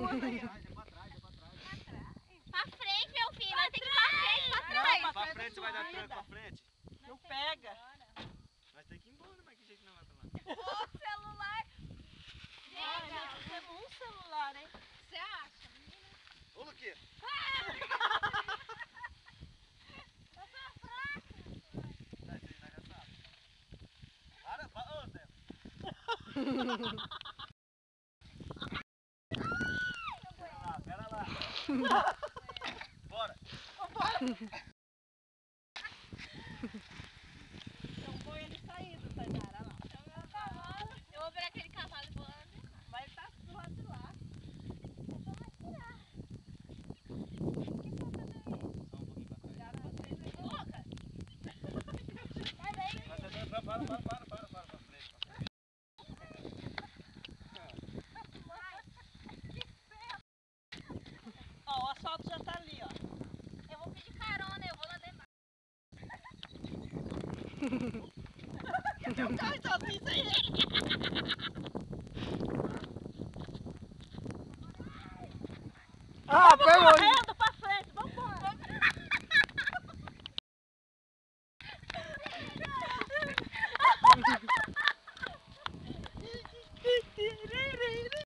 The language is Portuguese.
Pra frente, meu filho. Nós tem que ir pra frente, pra trás. Não, pra frente você vai dar tranco pra frente. Não pega. Nós tem que ir embora, mas que jeito não vai pra lá. O celular. Ai, nós temos um celular, hein? Você acha? Ô, Luquinha. Eu sou fraca. Tá, isso aí nós já sabe. Para, ô, Zé. Pera lá. Bora. Então põe ele saindo, Tainara, lá. Eu vou ver aquele cavalo voando. Vai estar do lado de lá. Eu vou atirar. Só um pouquinho pra trás. Já vocês é louca. Vai bem. Para pra frente. Ó, o asfalto já tá ali, ó. Eu vou pedir carona, eu vou lá dentro. Tem um carro sozinho aí. Ah, pegou! Correndo,